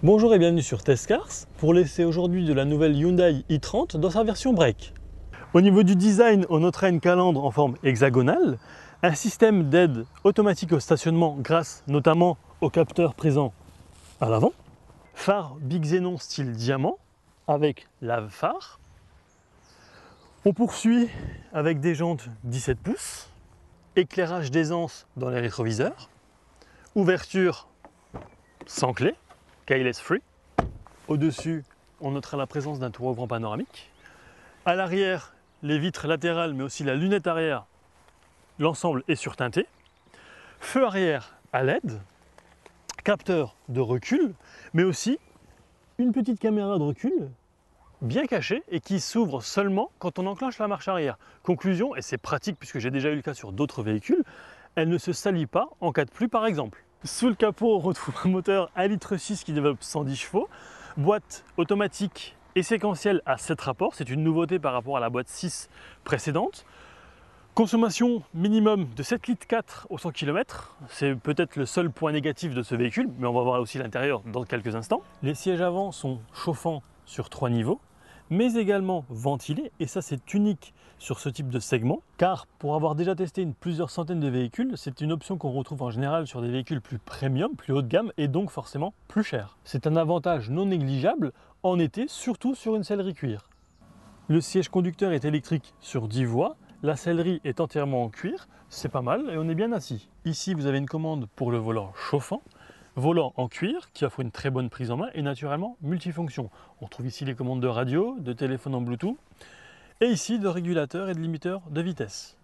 Bonjour et bienvenue sur Test Cars pour l'essai aujourd'hui de la nouvelle Hyundai i30 dans sa version break. Au niveau du design, on notera une calandre en forme hexagonale, un système d'aide automatique au stationnement grâce notamment au capteur présent à l'avant, phare Big Xenon style diamant avec lave-phare. On poursuit avec des jantes 17 pouces, éclairage d'aisance dans les rétroviseurs, ouverture sans clé, keyless free. Au-dessus, on notera la présence d'un tour ouvrant panoramique. À l'arrière, les vitres latérales, mais aussi la lunette arrière, l'ensemble est surteinté. Feu arrière à LED, capteur de recul, mais aussi une petite caméra de recul bien cachée et qui s'ouvre seulement quand on enclenche la marche arrière. Conclusion, et c'est pratique puisque j'ai déjà eu le cas sur d'autres véhicules, elle ne se salit pas en cas de pluie par exemple. Sous le capot, on retrouve un moteur 1,6 litre qui développe 110 chevaux, boîte automatique et séquentielle à 7 rapports, c'est une nouveauté par rapport à la boîte 6 précédente. Consommation minimum de 7,4 litres au 100 km, c'est peut-être le seul point négatif de ce véhicule, mais on va voir aussi l'intérieur dans quelques instants. Les sièges avant sont chauffants sur 3 niveaux, mais également ventilés, et ça c'est unique sur ce type de segment, car pour avoir déjà testé plusieurs centaines de véhicules, c'est une option qu'on retrouve en général sur des véhicules plus premium, plus haut de gamme, et donc forcément plus cher. C'est un avantage non négligeable en été, surtout sur une sellerie cuir. Le siège conducteur est électrique sur 10 voies, la sellerie est entièrement en cuir, c'est pas mal et on est bien assis. Ici vous avez une commande pour le volant chauffant, volant en cuir qui offre une très bonne prise en main et naturellement multifonction. On trouve ici les commandes de radio, de téléphone en Bluetooth et ici de régulateur et de limiteur de vitesse.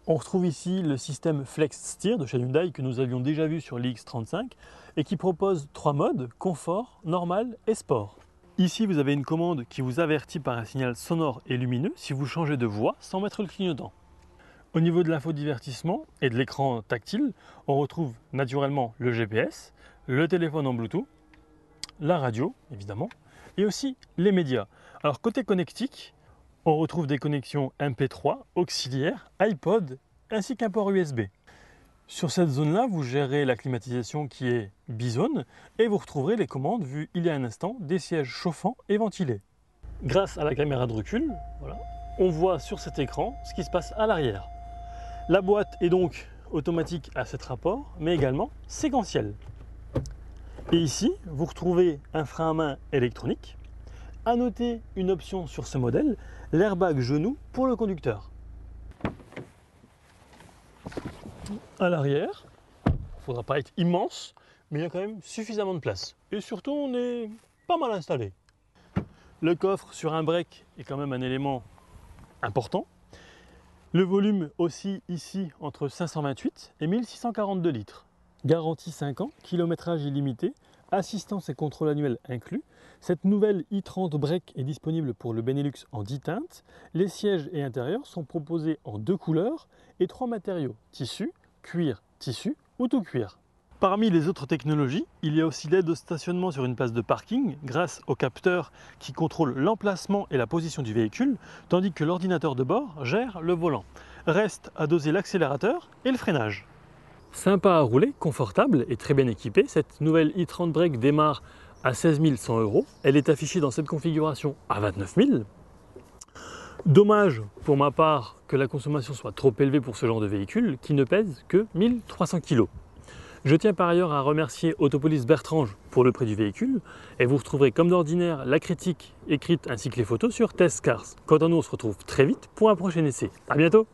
On retrouve ici le système Flex Steer de chez Hyundai que nous avions déjà vu sur l'iX35 et qui propose 3 modes, confort, normal et sport. Ici vous avez une commande qui vous avertit par un signal sonore et lumineux si vous changez de voie sans mettre le clignotant. Au niveau de l'infodivertissement et de l'écran tactile, on retrouve naturellement le GPS, le téléphone en Bluetooth, la radio évidemment, et aussi les médias. Alors côté connectique, on retrouve des connexions MP3, auxiliaires, iPod, ainsi qu'un port USB. Sur cette zone-là, vous gérez la climatisation qui est bizone et vous retrouverez les commandes vues il y a un instant des sièges chauffants et ventilés. Grâce à la caméra de recul, voilà, on voit sur cet écran ce qui se passe à l'arrière. La boîte est donc automatique à 7 rapports, mais également séquentielle. Et ici, vous retrouvez un frein à main électronique. À noter une option sur ce modèle, l'airbag genou pour le conducteur. À l'arrière, il ne faudra pas être immense, mais il y a quand même suffisamment de place. Et surtout, on est pas mal installé. Le coffre sur un break est quand même un élément important. Le volume aussi ici entre 528 et 1642 litres. Garantie 5 ans, kilométrage illimité, assistance et contrôle annuel inclus. Cette nouvelle i30 Break est disponible pour le Benelux en 10 teintes. Les sièges et intérieurs sont proposés en 2 couleurs et 3 matériaux, tissu, cuir, tissu ou tout cuir. Parmi les autres technologies, il y a aussi l'aide au stationnement sur une place de parking grâce au capteur qui contrôle l'emplacement et la position du véhicule, tandis que l'ordinateur de bord gère le volant. Reste à doser l'accélérateur et le freinage. Sympa à rouler, confortable et très bien équipée, cette nouvelle i30 Break démarre à 16 100 €. Elle est affichée dans cette configuration à 29 000. Dommage pour ma part que la consommation soit trop élevée pour ce genre de véhicule qui ne pèse que 1300 kg. Je tiens par ailleurs à remercier Autopolice Bertrange pour le prix du véhicule et vous retrouverez comme d'ordinaire la critique écrite ainsi que les photos sur Test Cars. Quant à nous, on se retrouve très vite pour un prochain essai. À bientôt!